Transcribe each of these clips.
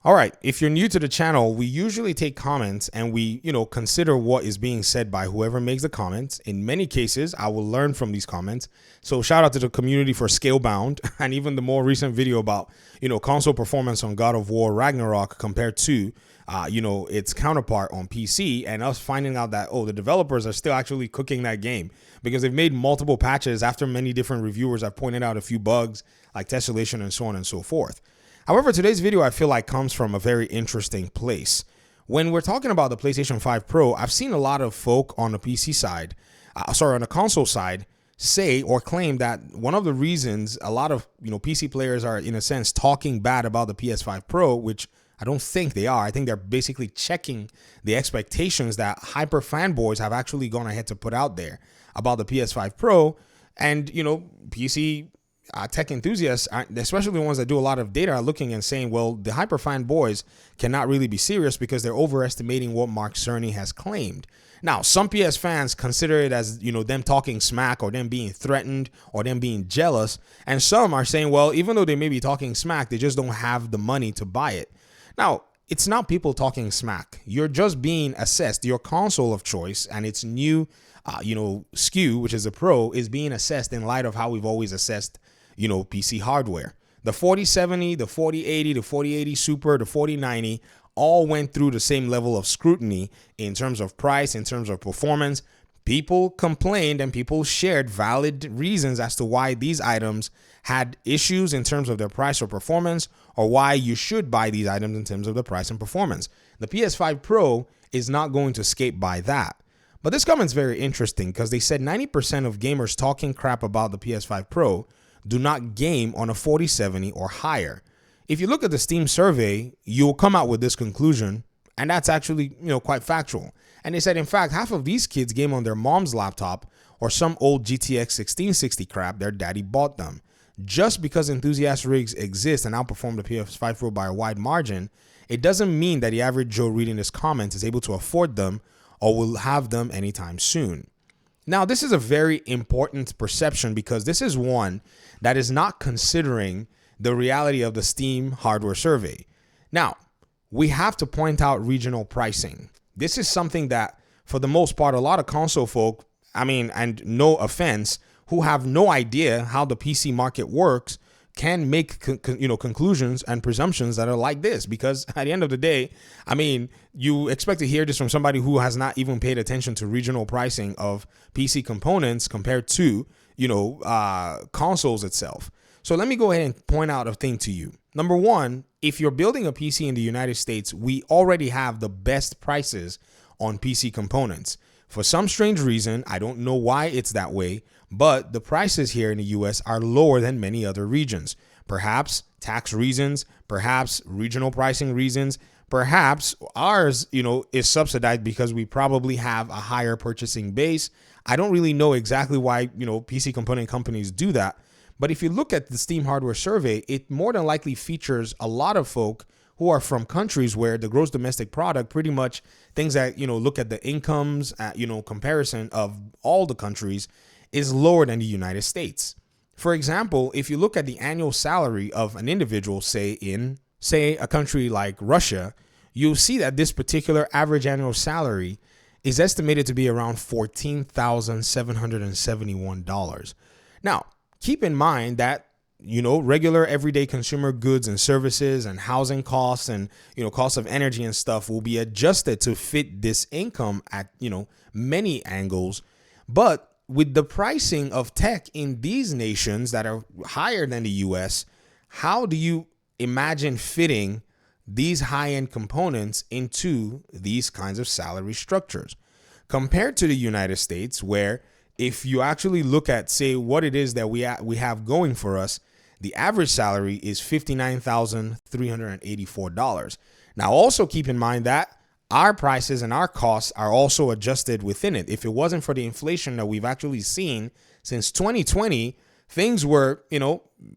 All right, if you're new to the channel, we usually take comments and we, consider what is being said by whoever makes the comments. In many cases, I will learn from these comments. So shout out to the community for Scalebound and even the more recent video about, console performance on God of War Ragnarok compared to, its counterpart on PC, and us finding out that, the developers are still actually cooking that game because they've made multiple patches after many different reviewers have pointed out a few bugs like tessellation and so on and so forth. However, today's video, I feel like, comes from a very interesting place. When we're talking about the PlayStation 5 Pro, I've seen a lot of folk on the PC side, on the console side, say or claim that one of the reasons a lot of, PC players are, in a sense, talking bad about the PS5 Pro, which I don't think they are. I think they're basically checking the expectations that hyper fanboys have actually gone ahead to put out there about the PS5 Pro. And, PC tech enthusiasts, especially the ones that do a lot of data, are looking and saying, well, the hyper fanboys cannot really be serious because they're overestimating what Mark Cerny has claimed. Now, some PS fans consider it as, them talking smack or them being threatened or them being jealous. And some are saying, well, even though they may be talking smack, they just don't have the money to buy it. Now, it's not people talking smack. You're just being assessed. Your console of choice and its new, SKU, which is a Pro, is being assessed in light of how we've always assessed PC hardware. The 4070, the 4080, the 4080 Super, the 4090 all went through the same level of scrutiny in terms of price, in terms of performance. People complained and people shared valid reasons as to why these items had issues in terms of their price or performance, or why you should buy these items in terms of the price and performance. The PS5 Pro is not going to escape by that. But this comment's very interesting because they said 90% of gamers talking crap about the PS5 Pro do not game on a 4070 or higher. If you look at the Steam survey, you'll come out with this conclusion, and that's actually, quite factual. And they said, in fact, half of these kids game on their mom's laptop or some old GTX 1660 crap their daddy bought them. Just because enthusiast rigs exist and outperform the PS5 Pro by a wide margin, it doesn't mean that the average Joe reading this comment is able to afford them or will have them anytime soon. Now, this is a very important perception because this is one that is not considering the reality of the Steam hardware survey. Now, we have to point out regional pricing. This is something that, for the most part, a lot of console folk, and no offense, who have no idea how the PC market works, can make conclusions and presumptions that are like this, because at the end of the day, you expect to hear this from somebody who has not even paid attention to regional pricing of PC components compared to consoles itself. So let me go ahead and point out a thing to you. Number one, if you're building a PC in the United States, we already have the best prices on PC components. For some strange reason, I don't know why it's that way, but the prices here in the US are lower than many other regions. Perhaps tax reasons, perhaps regional pricing reasons, perhaps ours, is subsidized because we probably have a higher purchasing base. I don't really know exactly why, PC component companies do that. But if you look at the Steam hardware survey, it more than likely features a lot of folk who are from countries where the gross domestic product, pretty much things that, look at the incomes, comparison of all the countries, is lower than the United States. For example, if you look at the annual salary of an individual, say in a country like Russia, you'll see that this particular average annual salary is estimated to be around $14,771. Now, keep in mind that, regular everyday consumer goods and services and housing costs and, costs of energy and stuff will be adjusted to fit this income at, many angles. But with the pricing of tech in these nations that are higher than the US, how do you imagine fitting these high-end components into these kinds of salary structures? Compared to the United States, where if you actually look at, say, what it is that we have going for us, the average salary is $59,384. Now, also keep in mind that our prices and our costs are also adjusted within it. If it wasn't for the inflation that we've actually seen since 2020, things were,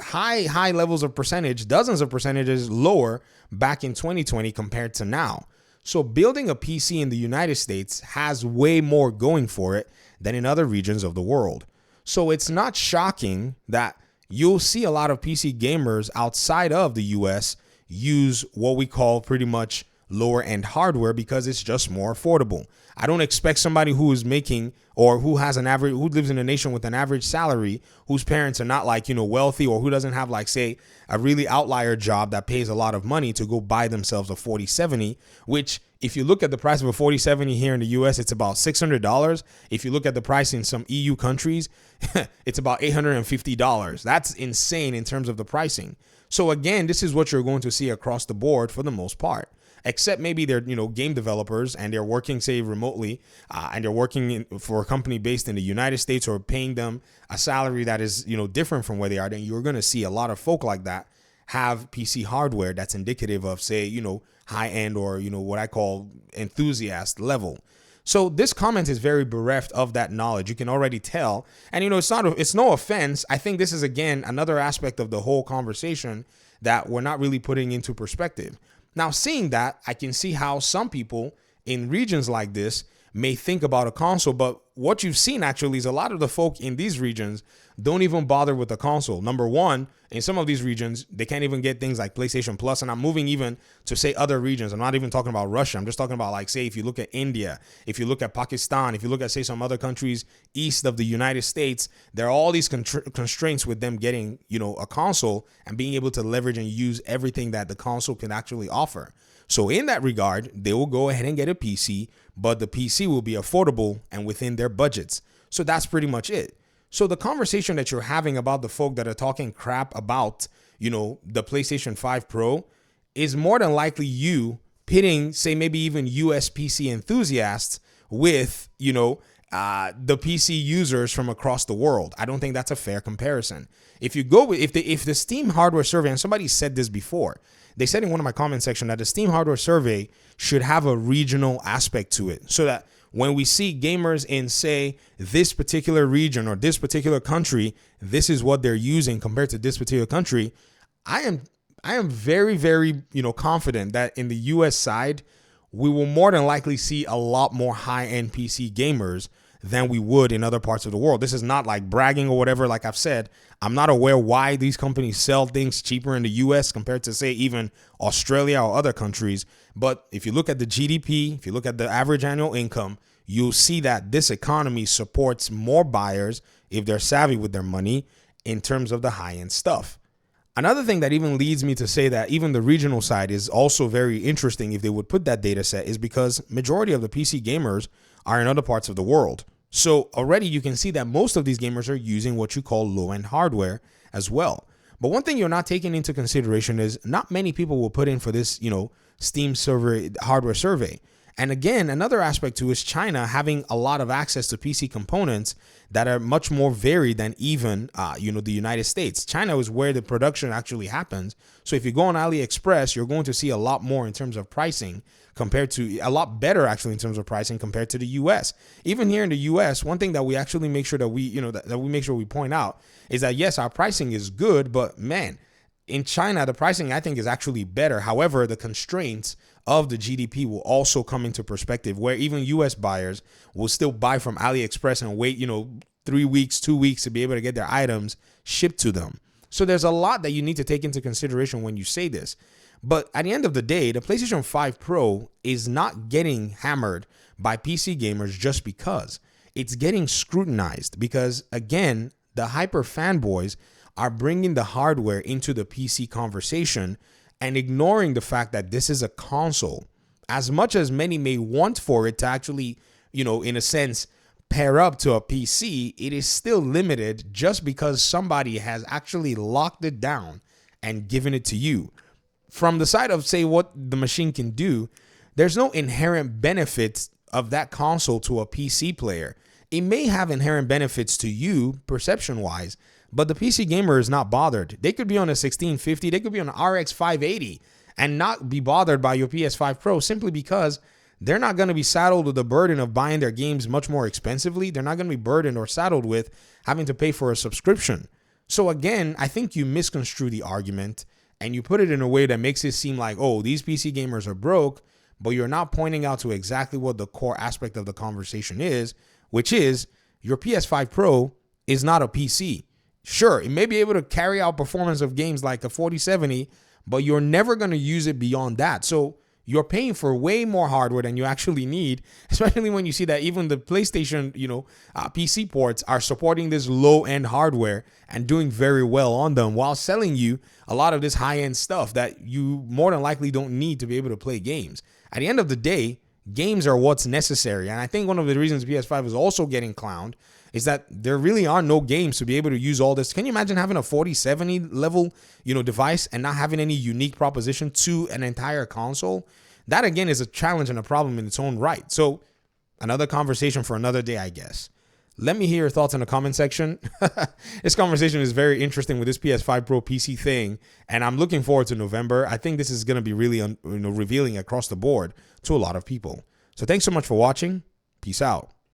high levels of percentage, dozens of percentages lower back in 2020 compared to now. So building a PC in the United States has way more going for it than in other regions of the world. So it's not shocking that you'll see a lot of PC gamers outside of the US, use what we call pretty much lower end hardware because it's just more affordable. I don't expect somebody who is making or who has an average, who lives in a nation with an average salary, whose parents are not like, wealthy, or who doesn't have like, say, a really outlier job that pays a lot of money to go buy themselves a 4070, which if you look at the price of a 4070 here in the US, it's about $600. If you look at the price in some EU countries, it's about $850. That's insane in terms of the pricing. So again, this is what you're going to see across the board for the most part. Except maybe they're, game developers and they're working, say, remotely, and they're working for a company based in the United States or paying them a salary that is, different from where they are. Then you're going to see a lot of folk like that have PC hardware that's indicative of, say, high end or, what I call enthusiast level. So this comment is very bereft of that knowledge. You can already tell. And, it's no offense. I think this is, again, another aspect of the whole conversation that we're not really putting into perspective. Now, seeing that, I can see how some people in regions like this may think about a console, but what you've seen actually is a lot of the folk in these regions don't even bother with the console. Number one, in some of these regions, they can't even get things like PlayStation Plus, and I'm moving even to, say, other regions. I'm not even talking about Russia. I'm just talking about, like, say, if you look at India, if you look at Pakistan, if you look at, say, some other countries east of the United States, there are all these constraints with them getting, a console and being able to leverage and use everything that the console can actually offer. So in that regard, they will go ahead and get a PC, but the PC will be affordable and within their budgets. So that's pretty much it. So the conversation that you're having about the folk that are talking crap about, the PlayStation 5 Pro is more than likely you pitting, say, maybe even US PC enthusiasts with, the PC users from across the world. I don't think that's a fair comparison. If you go with, if the Steam hardware survey, and somebody said this before, they said in one of my comment section that the Steam hardware survey should have a regional aspect to it so that when we see gamers in, say, this particular region or this particular country, this is what they're using compared to this particular country. I am very, very, confident that in the US side, we will more than likely see a lot more high-end PC gamers than we would in other parts of the world. This is not like bragging or whatever. Like I've said, I'm not aware why these companies sell things cheaper in the US compared to, say, even Australia or other countries. But if you look at the GDP, if you look at the average annual income, you'll see that this economy supports more buyers if they're savvy with their money in terms of the high-end stuff. Another thing that even leads me to say that even the regional side is also very interesting if they would put that data set is because majority of the PC gamers are in other parts of the world. So already you can see that most of these gamers are using what you call low-end hardware as well. But one thing you're not taking into consideration is not many people will put in for this, Steam server hardware survey. And again, another aspect too is China having a lot of access to PC components that are much more varied than even, the United States. China is where the production actually happens. So if you go on AliExpress, you're going to see a lot more in terms of pricing compared to a lot better actually in terms of pricing compared to the US. Even here in the US, one thing that we actually make sure that we, that we make sure we point out is that yes, our pricing is good, but man, in China, the pricing I think is actually better. However, the constraints of the GDP will also come into perspective where even US buyers will still buy from AliExpress and wait, 3 weeks, 2 weeks to be able to get their items shipped to them. So there's a lot that you need to take into consideration when you say this. But at the end of the day, the PlayStation 5 Pro is not getting hammered by PC gamers just because. It's getting scrutinized because, again, the hyper fanboys are bringing the hardware into the PC conversation and ignoring the fact that this is a console. As much as many may want for it to actually, in a sense, pair up to a PC, it is still limited just because somebody has actually locked it down and given it to you. From the side of, say, what the machine can do, there's no inherent benefits of that console to a PC player. It may have inherent benefits to you, perception-wise, but the PC gamer is not bothered. They could be on a 1650, they could be on an RX 580 and not be bothered by your PS5 Pro simply because they're not going to be saddled with the burden of buying their games much more expensively. They're not going to be burdened or saddled with having to pay for a subscription. So again, I think you misconstrue the argument and you put it in a way that makes it seem like, oh, these PC gamers are broke, but you're not pointing out to exactly what the core aspect of the conversation is, which is your PS5 Pro is not a PC. Sure, it may be able to carry out performance of games like a 4070, but you're never going to use it beyond that. So you're paying for way more hardware than you actually need, especially when you see that even the PlayStation, PC ports are supporting this low-end hardware and doing very well on them while selling you a lot of this high-end stuff that you more than likely don't need to be able to play games. At the end of the day, games are what's necessary. And I think one of the reasons PS5 is also getting clowned is that there really are no games to be able to use all this. Can you imagine having a 4070 level, device and not having any unique proposition to an entire console? That again is a challenge and a problem in its own right. So another conversation for another day, I guess. Let me hear your thoughts in the comment section. This conversation is very interesting with this PS5 Pro PC thing, and I'm looking forward to November. I think this is going to be really revealing across the board to a lot of people. So thanks so much for watching. Peace out.